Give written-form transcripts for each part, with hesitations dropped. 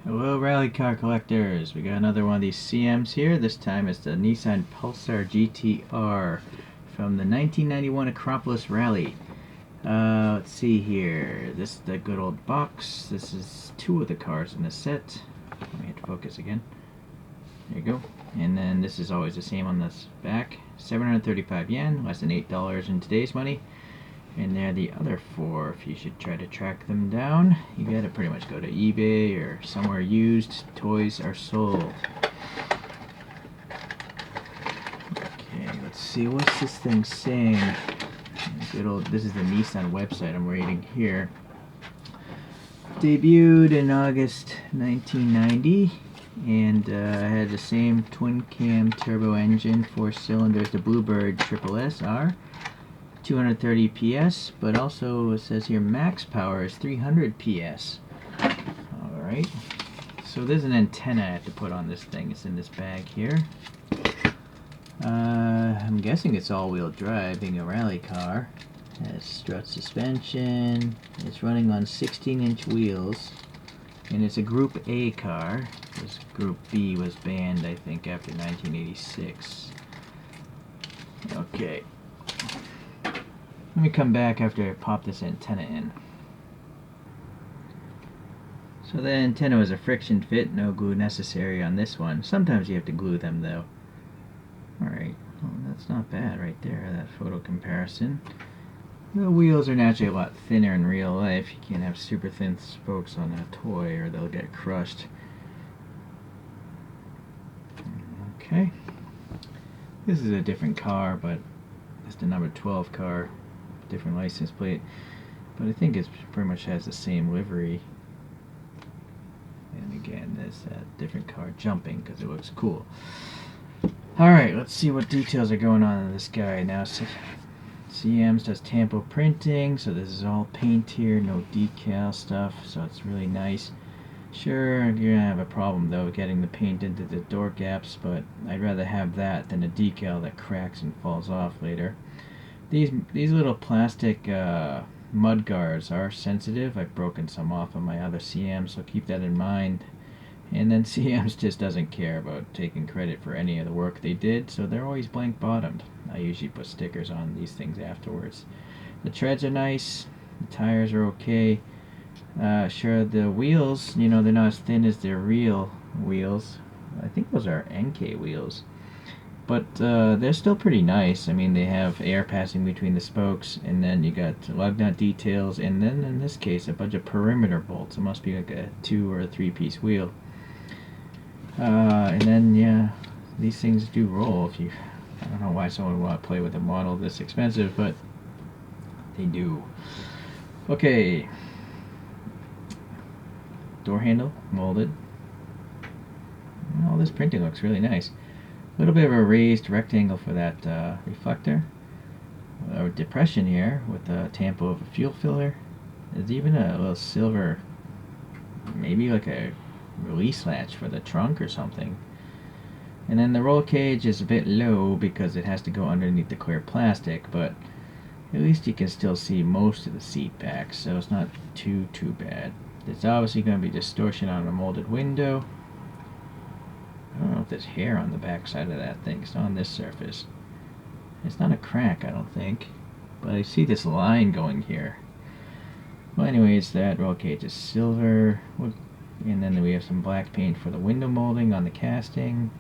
Hello rally car collectors, we got another one of these CMs here. This time it's the Nissan Pulsar GTI-R from the 1991 Acropolis Rally. Let's see here, this is the good old box. This is two of the cars in the set. Let me hit focus again. There you go. And then this is always the same on this back. 735 yen, less than $8 in today's money. And there are the other four. If you should try to track them down, you gotta pretty much go to eBay or somewhere used. Toys are sold. Okay, let's see, what's this thing saying? Good old, this is the Nissan website I'm reading here. Debuted in August 1990 and had the same twin cam turbo engine, 4 cylinders, the Bluebird SSR. 230 PS, but also it says here max power is 300 PS. Alright, so there's an antenna I have to put on this thing. It's in this bag here. I'm guessing it's all-wheel drive, being a rally car. It has strut suspension. It's running on 16-inch wheels, and it's a Group A car, because Group B was banned, I think, after 1986. Okay. Let me come back after I pop this antenna in. So the antenna was a friction fit, no glue necessary on this one. Sometimes you have to glue them though. Alright, well, that's not bad right there, that photo comparison. The wheels are naturally a lot thinner in real life. You can't have super thin spokes on a toy or they'll get crushed. Okay. This is a different car, but it's the number 12 car. Different license plate, but I think it pretty much has the same livery. And again, there's that different car jumping because it looks cool. Alright, let's see what details are going on in this guy now. CMs does tampo printing, so this is all paint here, no decal stuff, so it's really nice. Sure, you're gonna have a problem though getting the paint into the door gaps, but I'd rather have that than a decal that cracks and falls off later. These little plastic mud guards are sensitive. I've broken some off on my other CMs, so keep that in mind. And then CMs just doesn't care about taking credit for any of the work they did, so they're always blank bottomed. I usually put stickers on these things afterwards. The treads are nice, the tires are okay. Sure, the wheels, you know, they're not as thin as their real wheels. I think those are NK wheels. But they're still pretty nice. I mean, they have air passing between the spokes, and then you got lug nut details, and then in this case a bunch of perimeter bolts. It must be like a 2 or a 3-piece wheel. And then yeah, these things do roll. If you, I don't know why someone would want to play with a model this expensive, but they do. Okay, door handle molded. All this printing looks really nice. A little bit of a raised rectangle for that reflector. A depression here with a tampo of a fuel filler. There's even a little silver, maybe like a release latch for the trunk or something. And then the roll cage is a bit low because it has to go underneath the clear plastic, but at least you can still see most of the seat back, so it's not too bad. There's obviously going to be distortion on a molded window. I don't know if there's hair on the back side of that thing. It's on this surface. It's not a crack, I don't think. But I see this line going here. Well, anyways, that roll cage is silver. And then we have some black paint for the window molding on the casting.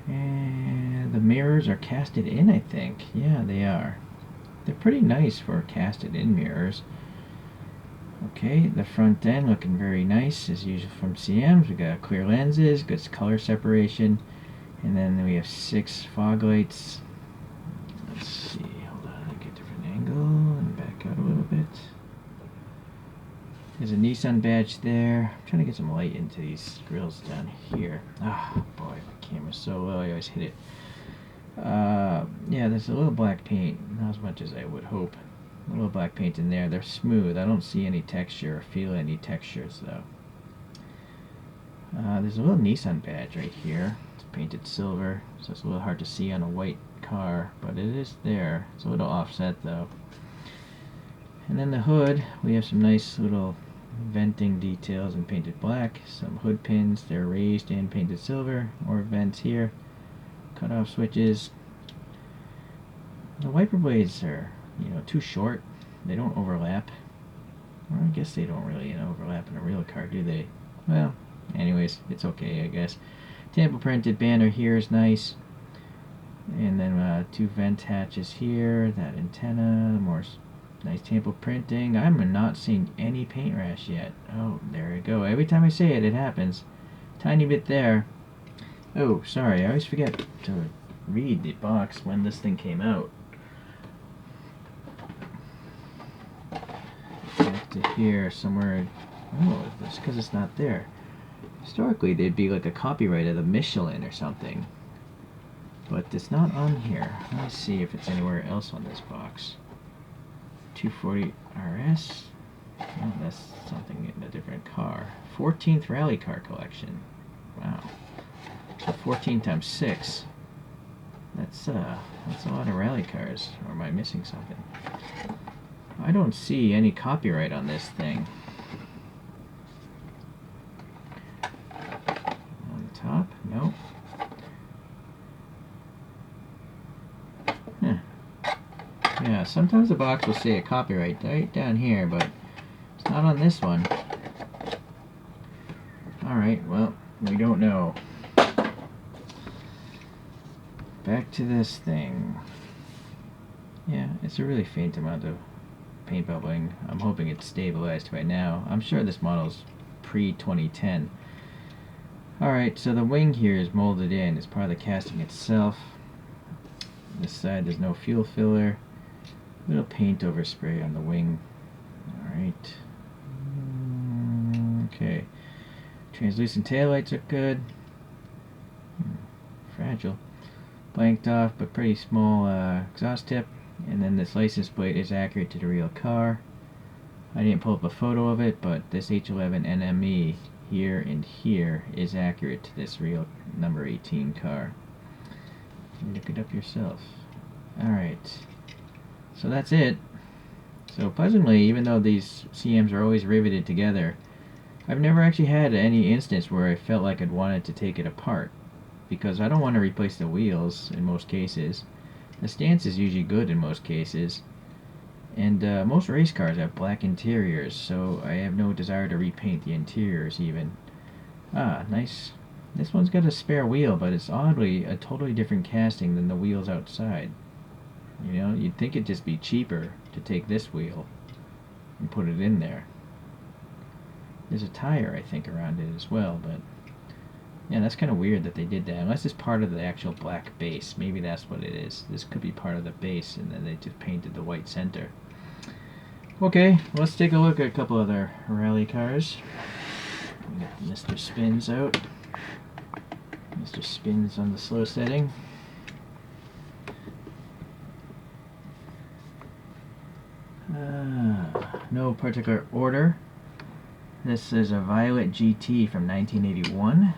And the mirrors are casted in, I think. Yeah, they are. They're pretty nice for casted in mirrors. Okay, the front end looking very nice as usual from CMs. We got clear lenses, good color separation, and then we have 6 fog lights. Let's see, hold on, get a different angle and back out a little bit. There's a Nissan badge there. I'm trying to get some light into these grills down here. Ah, boy, my camera's so low, I always hit it. Yeah, there's a little black paint, not as much as I would hope. A little black paint in there. They're smooth. I don't see any texture or feel any textures though. There's a little Nissan badge right here. It's painted silver, so it's a little hard to see on a white car, but it is there. It's a little offset though. And then the hood, we have some nice little venting details and painted black. Some hood pins, they're raised and painted silver. More vents here. Cutoff switches. The wiper blades are, too short. They don't overlap. Or I guess they don't really overlap in a real car, do they? Well, anyways, it's okay, I guess. Tampo printed banner here is nice. And then 2 vent hatches here. That antenna, more nice tampo printing. I'm not seeing any paint rash yet. Oh, there we go. Every time I say it, it happens. Tiny bit there. Oh, sorry, I always forget to read the box when this thing came out. Back to here somewhere. Oh, that's because it's not there. Historically, they'd be like a copyright of the Michelin or something. But it's not on here. Let's see if it's anywhere else on this box. 240 RS. Oh, that's something in a different car. 14th rally car collection. Wow. So 14 times 6. That's a lot of rally cars. Or am I missing something? I don't see any copyright on this thing. On the top? Nope. Yeah, sometimes the box will say a copyright right down here, but it's not on this one. Alright, well, we don't know. Back to this thing. Yeah, it's a really faint amount of paint bubbling. I'm hoping it's stabilized by now. I'm sure this model's pre-2010. Alright, so the wing here is molded in. It's part of the casting itself. This side there's no fuel filler. Little paint overspray on the wing. Alright. Okay. Translucent taillights are good. Fragile. Blanked off, but pretty small exhaust tip. And then this license plate is accurate to the real car. I didn't pull up a photo of it, but this H11 NME here and here is accurate to this real number 18 car. Look it up yourself. Alright. So that's it. So pleasantly, even though these CMs are always riveted together, I've never actually had any instance where I felt like I'd wanted to take it apart. Because I don't want to replace the wheels in most cases. The stance is usually good in most cases. And most race cars have black interiors, so I have no desire to repaint the interiors even. Ah, nice. This one's got a spare wheel, but it's oddly a totally different casting than the wheels outside. You know, you'd think it'd just be cheaper to take this wheel and put it in there. There's a tire, I think, around it as well, but yeah, that's kind of weird that they did that. Unless it's part of the actual black base. Maybe that's what it is. This could be part of the base, and then they just painted the white center. Okay, let's take a look at a couple other rally cars. We got Mr. Spins out. Mr. Spins on the slow setting. No particular order. This is a Violet GT from 1981.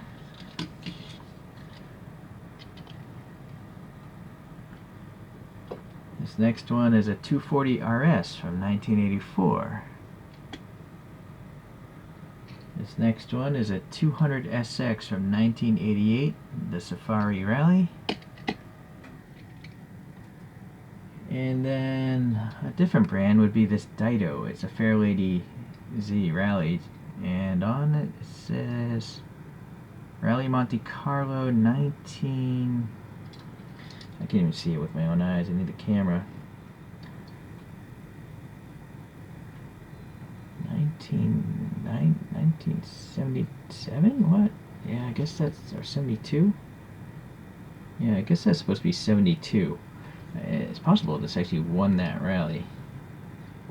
This next one is a 240 RS from 1984. This next one is a 200 SX from 1988, the Safari Rally. And then a different brand would be this Dido. It's a Fairlady Z Rally, and on it says Rally Monte Carlo 19... I can't even see it with my own eyes. I need the camera. 1977? What? Yeah, I guess that's... or 72? Yeah, I guess that's supposed to be 72. It's possible this actually won that rally,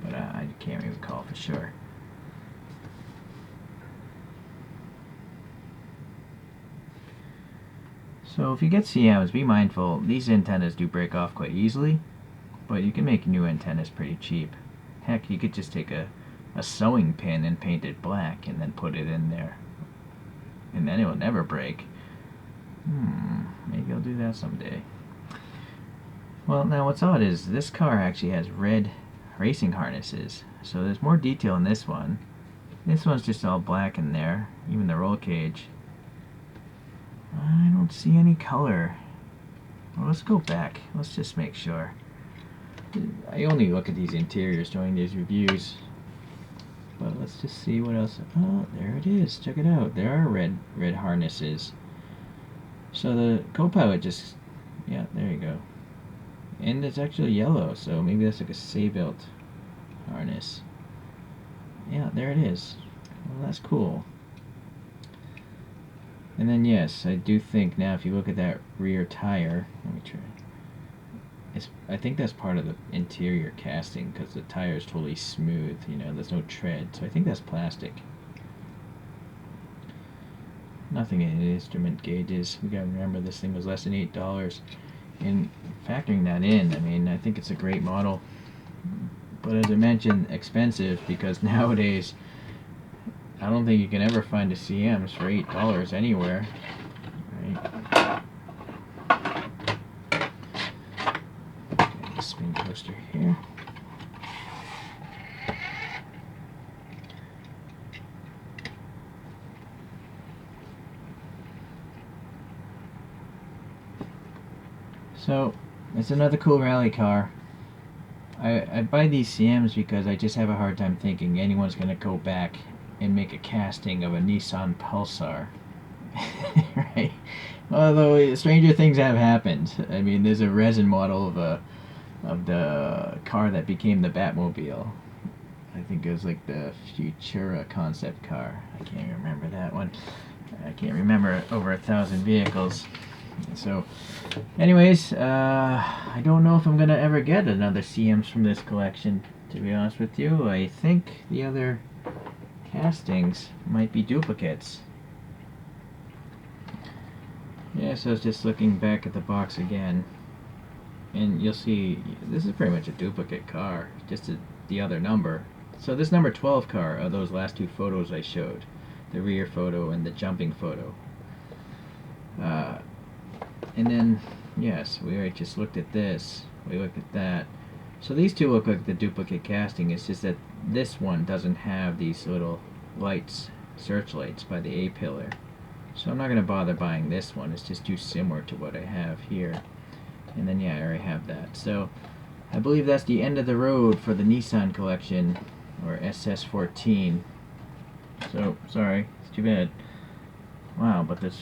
but I can't even recall for sure. So if you get CMs, be mindful, these antennas do break off quite easily, but you can make new antennas pretty cheap. Heck, you could just take a sewing pin and paint it black and then put it in there, and then it will never break. Maybe I'll do that someday. Well, now what's odd is this car actually has red racing harnesses, so there's more detail in this one. This one's just all black in there, even the roll cage. I don't see any color. Well, let's go back. Let's just make sure. I only look at these interiors during these reviews. But let's just see what else. Oh, there it is. Check it out. There are red harnesses. So the co-pilot just, yeah, there you go. And it's actually yellow, so maybe that's like a Say-Built harness. Yeah, there it is. Well, that's cool. And then yes, I do think now if you look at that rear tire, let me try. I think that's part of the interior casting because the tire is totally smooth, you know, there's no tread. So I think that's plastic. Nothing in the instrument gauges. We gotta remember this thing was less than $8. And factoring that in, I mean, I think it's a great model. But as I mentioned, expensive because nowadays I don't think you can ever find a CMs for $8 anywhere. Right? Spin coaster here. So it's another cool rally car. I buy these CMs because I just have a hard time thinking anyone's gonna go back and make a casting of a Nissan Pulsar. Right? Although stranger things have happened. I mean, there's a resin model of the car that became the Batmobile. I think it was like the Futura concept car. I can't remember that one. I can't remember over 1,000 vehicles. So, anyways, I don't know if I'm gonna ever get another CMs from this collection. To be honest with you, I think the other castings might be duplicates. Yeah, so I was just looking back at the box again. And you'll see, this is pretty much a duplicate car, just the other number. So this number 12 car are those last two photos I showed. The rear photo and the jumping photo. And then, yes, we already just looked at this. We looked at that. So these two look like the duplicate casting. It's just that this one doesn't have these little lights, searchlights by the A-pillar. So I'm not going to bother buying this one. It's just too similar to what I have here. And then, yeah, I already have that. So I believe that's the end of the road for the Nissan collection, or SS14. So, sorry, it's too bad. Wow, but there's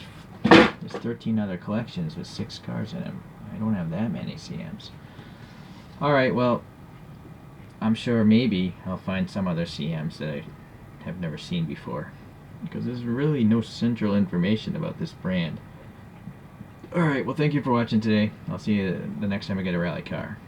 13 other collections with 6 cars in them. I don't have that many CMs. Alright, well, I'm sure maybe I'll find some other CMs that I have never seen before. Because there's really no central information about this brand. Alright, well, thank you for watching today. I'll see you the next time I get a rally car.